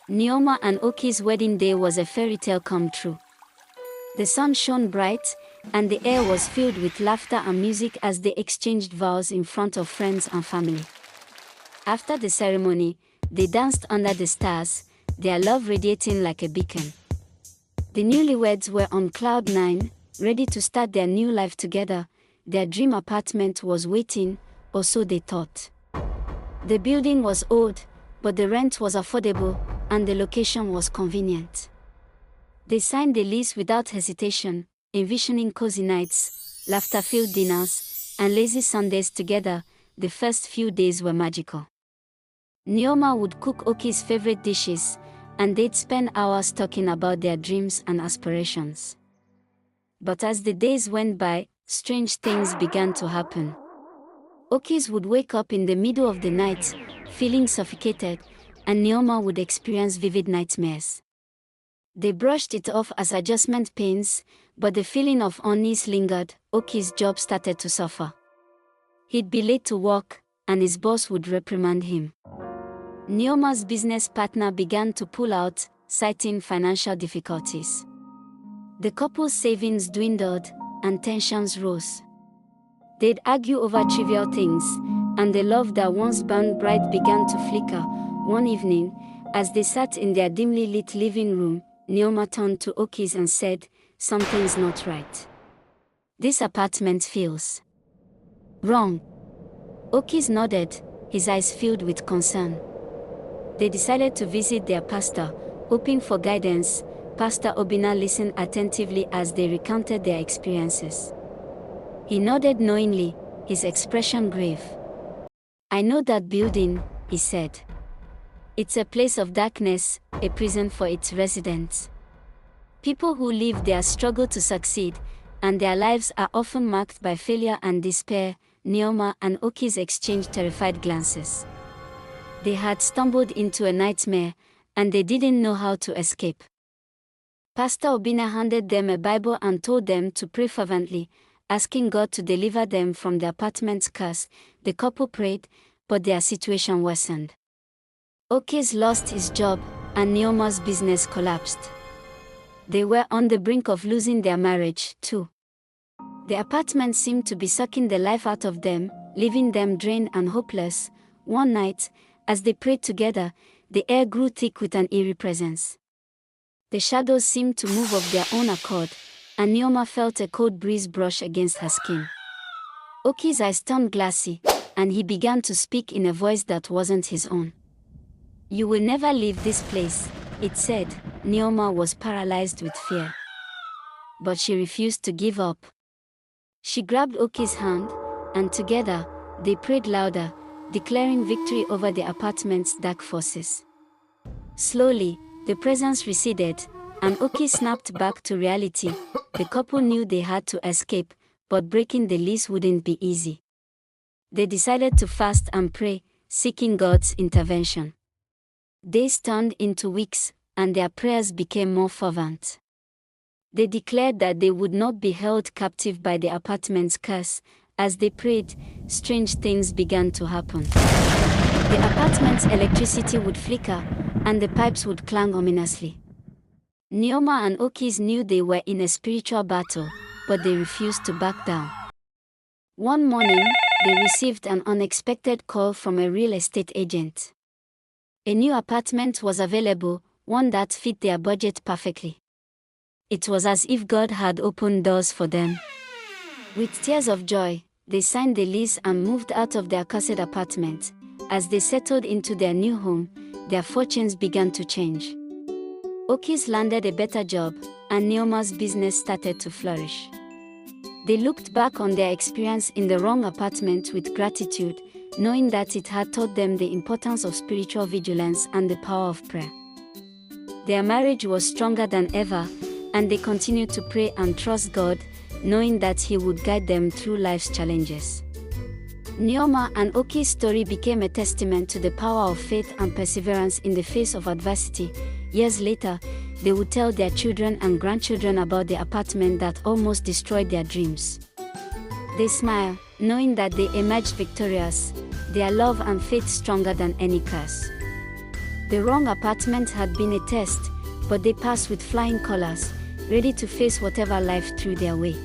Neoma and Oki's wedding day was a fairy tale come true. The sun shone bright, and the air was filled with laughter and music as they exchanged vows in front of friends and family. After the ceremony, they danced under the stars, their love radiating like a beacon. The newlyweds were on cloud nine, ready to start their new life together. Their dream apartment was waiting, or so they thought. The building was old, but the rent was affordable, and the location was convenient. They signed the lease without hesitation, envisioning cozy nights, laughter-filled dinners, and lazy Sundays together. The first few days were magical. Neoma would cook Oki's favorite dishes, and they'd spend hours talking about their dreams and aspirations. But as the days went by, strange things began to happen. Oki's would wake up in the middle of the night, feeling suffocated, and Neoma would experience vivid nightmares. They brushed it off as adjustment pains, but the feeling of unease lingered. Oki's job started to suffer. He'd be late to work, and his boss would reprimand him. Neoma's business partner began to pull out, citing financial difficulties. The couple's savings dwindled, and tensions rose. They'd argue over trivial things, and the love that once burned bright began to flicker. One evening, as they sat in their dimly lit living room, Neoma turned to Oki's and said, "Something's not right. This apartment feels wrong." Oki's nodded, his eyes filled with concern. They decided to visit their pastor, hoping for guidance. Pastor Obina listened attentively as they recounted their experiences. He nodded knowingly, his expression grave. "I know that building," he said. "It's a place of darkness, a prison for its residents. People who live there struggle to succeed, and their lives are often marked by failure and despair." Neoma and Oki's exchanged terrified glances. They had stumbled into a nightmare, and they didn't know how to escape. Pastor Obina handed them a Bible and told them to pray fervently, asking God to deliver them from the apartment's curse. The couple prayed, but their situation worsened. Oki's lost his job, and Neoma's business collapsed. They were on the brink of losing their marriage, too. The apartment seemed to be sucking the life out of them, leaving them drained and hopeless. One night, as they prayed together, the air grew thick with an eerie presence. The shadows seemed to move of their own accord, and Neoma felt a cold breeze brush against her skin. Oki's eyes turned glassy, and he began to speak in a voice that wasn't his own. "You will never leave this place," it said. Neoma was paralyzed with fear. But she refused to give up. She grabbed Oki's hand, and together, they prayed louder, declaring victory over the apartment's dark forces. Slowly, the presence receded, and Oki snapped back to reality. The couple knew they had to escape, but breaking the lease wouldn't be easy. They decided to fast and pray, seeking God's intervention. Days turned into weeks, and their prayers became more fervent. They declared that they would not be held captive by the apartment's curse. As they prayed, strange things began to happen. The apartment's electricity would flicker, and the pipes would clang ominously. Neoma and Oki's knew they were in a spiritual battle, but they refused to back down. One morning, they received an unexpected call from a real estate agent. A new apartment was available, one that fit their budget perfectly. It was as if God had opened doors for them. With tears of joy, they signed the lease and moved out of their cursed apartment. As they settled into their new home, their fortunes began to change. Oki's landed a better job, and Neoma's business started to flourish. They looked back on their experience in the wrong apartment with gratitude, knowing that it had taught them the importance of spiritual vigilance and the power of prayer. Their marriage was stronger than ever, and they continued to pray and trust God, knowing that He would guide them through life's challenges. Neoma and Oki's story became a testament to the power of faith and perseverance in the face of adversity. Years later, they would tell their children and grandchildren about the apartment that almost destroyed their dreams. They smile, knowing that they emerged victorious, their love and faith stronger than any curse. The wrong apartment had been a test, but they passed with flying colors, ready to face whatever life threw their way.